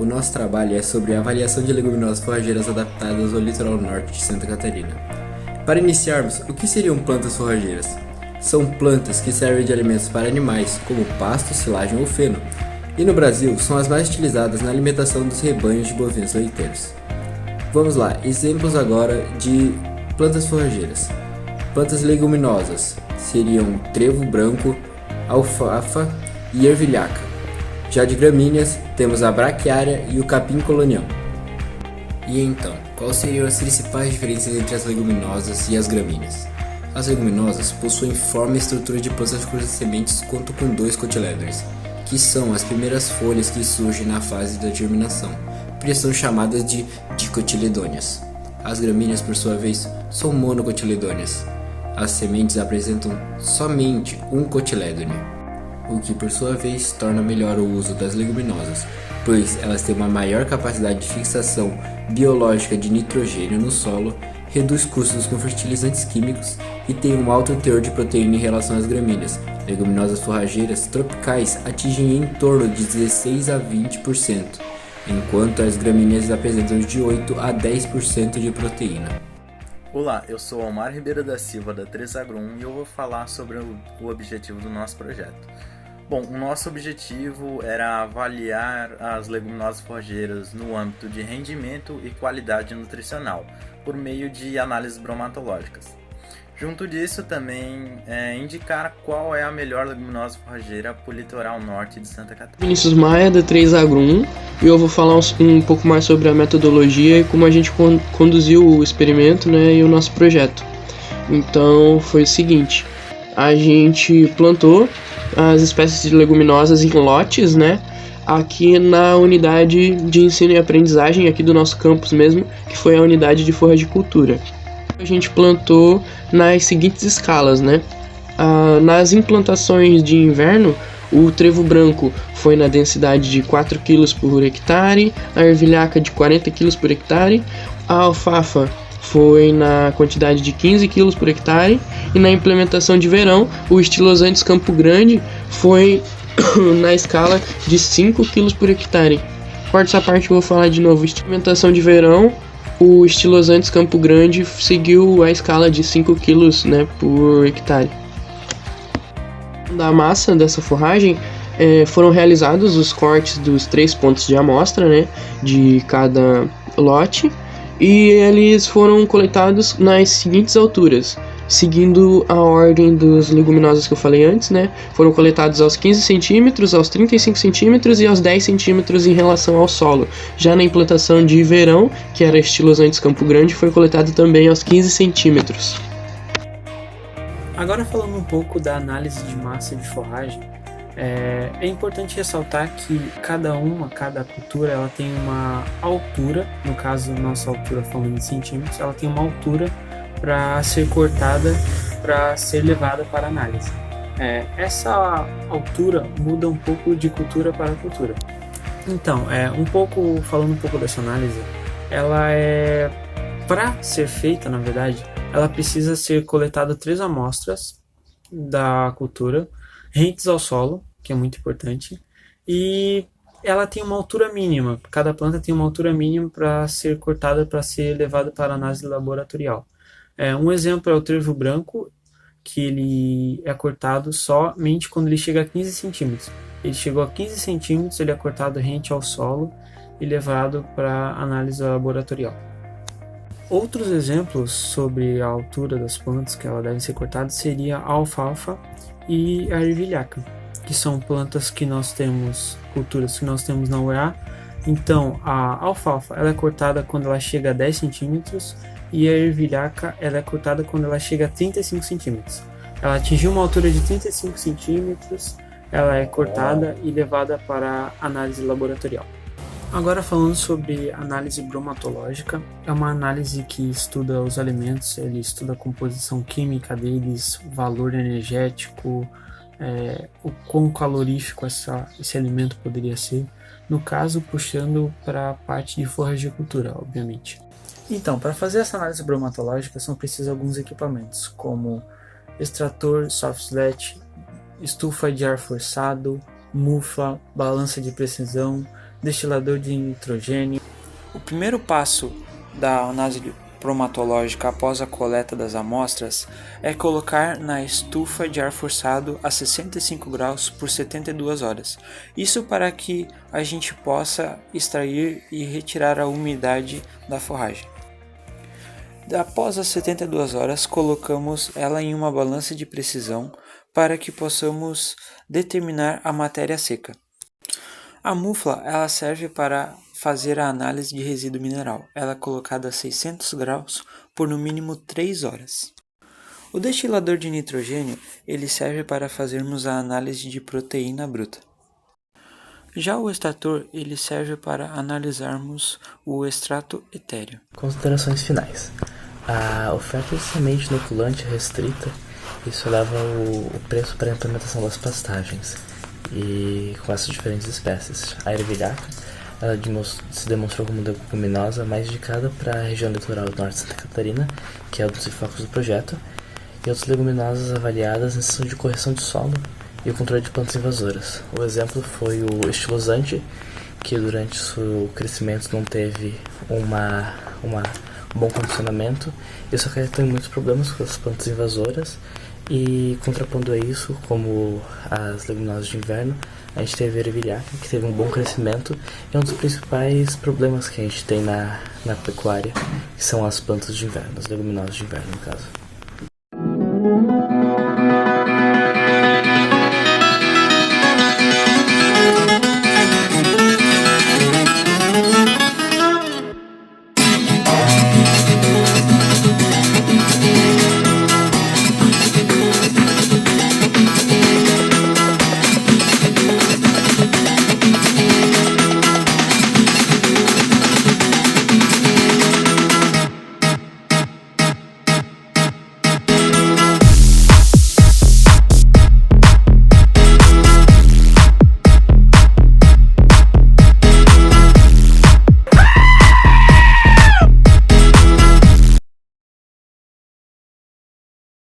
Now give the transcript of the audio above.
O nosso trabalho é sobre a avaliação de leguminosas forrageiras adaptadas ao litoral norte de Santa Catarina. Para iniciarmos, o que seriam plantas forrageiras? São plantas que servem de alimentos para animais, como pasto, silagem ou feno, e no Brasil são as mais utilizadas na alimentação dos rebanhos de bovinos leiteiros. Vamos lá, exemplos agora de plantas forrageiras. Plantas leguminosas seriam trevo branco, alfafa e ervilhaca. Já de gramíneas, temos a braquiária e o capim colonial. E então, quais seriam as principais diferenças entre as leguminosas e as gramíneas? As leguminosas possuem forma e estrutura de plantas cujas sementes contam com dois cotilédones, que são as primeiras folhas que surgem na fase da germinação, por isso são chamadas de dicotiledôneas. As gramíneas, por sua vez, são monocotiledôneas. As sementes apresentam somente um cotilédone, o que por sua vez torna melhor o uso das leguminosas, pois elas têm uma maior capacidade de fixação biológica de nitrogênio no solo, reduz custos com fertilizantes químicos e tem um alto teor de proteína em relação às gramíneas. Leguminosas forrageiras tropicais atingem em torno de 16 a 20%, enquanto as gramíneas apresentam de 8 a 10% de proteína. Olá, eu sou Omar Ribeiro da Silva da 3Agro1 e eu vou falar sobre o objetivo do nosso projeto. Bom, o nosso objetivo era avaliar as leguminosas forrageiras no âmbito de rendimento e qualidade nutricional, por meio de análises bromatológicas. Junto disso, também indicar qual é a melhor leguminosa forrageira para o litoral norte de Santa Catarina. Vinícius Maia, da 3Agro1, e eu vou falar um pouco mais sobre a metodologia e como a gente conduziu o experimento, né, e o nosso projeto. Então, foi o seguinte, a gente plantou as espécies de leguminosas em lotes, né, aqui na unidade de ensino e aprendizagem aqui do nosso campus mesmo, que foi a unidade de forragicultura. A gente plantou nas seguintes escalas, né? Nas implantações de inverno, o trevo branco foi na densidade de 4 kg por hectare, a ervilhaca de 40 kg por hectare, a alfafa foi na quantidade de 15 kg por hectare, e na implementação de verão, o estilosantes Campo Grande foi na escala de 5 kg por hectare. Corta essa parte que eu vou falar de novo. Implementação de verão, o estilosantes Campo Grande seguiu a escala de 5 kg, né, por hectare. Da massa dessa forragem, foram realizados os cortes dos 3 pontos de amostra, né, de cada lote, e eles foram coletados nas seguintes alturas, seguindo a ordem dos leguminosas que eu falei antes, né? Foram coletados aos 15 centímetros, aos 35 centímetros e aos 10 centímetros em relação ao solo. Já na implantação de verão, que era estilosantes Campo Grande, foi coletado também aos 15 centímetros. Agora falando um pouco da análise de massa de forragem, é importante ressaltar que cada cultura, ela tem uma altura, no caso nossa altura falando em centímetros, ela tem uma altura para ser cortada, para ser levada para análise. Essa altura muda um pouco de cultura para cultura. Então, falando um pouco dessa análise, ela para ser feita, na verdade, ela precisa ser coletada 3 amostras da cultura, rentes ao solo, que é muito importante, e ela tem uma altura mínima, cada planta tem uma altura mínima para ser cortada, para ser levada para análise laboratorial. Um exemplo é o trevo branco, que ele é cortado somente quando ele chega a 15 centímetros. Ele chegou a 15 centímetros, ele é cortado rente ao solo e levado para análise laboratorial. Outros exemplos sobre a altura das plantas que ela devem ser cortadas seria a alfafa e a ervilhaca, que são plantas que nós temos, culturas que nós temos na UEA. Então, a alfafa ela é cortada quando ela chega a 10 centímetros e a ervilhaca ela é cortada quando ela chega a 35 centímetros. Ela atingiu uma altura de 35 centímetros, ela é cortada e levada para análise laboratorial. Agora falando sobre análise bromatológica, é uma análise que estuda os alimentos, ele estuda a composição química deles, valor energético, o quão calorífico esse alimento poderia ser, no caso puxando para a parte de forragicultura, obviamente. Então, para fazer essa análise bromatológica são precisos alguns equipamentos, como extrator, soft slat, estufa de ar forçado, mufa, balança de precisão, destilador de nitrogênio. O primeiro passo da análise bromatológica após a coleta das amostras é colocar na estufa de ar forçado a 65 graus por 72 horas. Isso para que a gente possa extrair e retirar a umidade da forragem. Após as 72 horas, colocamos ela em uma balança de precisão para que possamos determinar a matéria seca. A mufla ela serve para fazer a análise de resíduo mineral. Ela é colocada a 600 graus por no mínimo 3 horas. O destilador de nitrogênio ele serve para fazermos a análise de proteína bruta. Já o extrator ele serve para analisarmos o extrato etéreo. Considerações finais. A oferta de semente inoculante restrita, isso eleva o preço para a implementação das pastagens e com essas diferentes espécies. A ervilhaca ela se demonstrou como leguminosa mais indicada para a região litoral do norte de Santa Catarina, que é um dos focos do projeto, e outras leguminosas avaliadas em sessão de correção de solo e o controle de plantas invasoras. O exemplo foi o estilosante, que durante seu crescimento não teve um bom condicionamento. Isso acarretou em muitos problemas com as plantas invasoras. E contrapondo a isso, como as leguminosas de inverno, a gente teve a ervilhaca, que teve um bom crescimento, e é um dos principais problemas que a gente tem na pecuária, que são as plantas de inverno, as leguminosas de inverno no caso.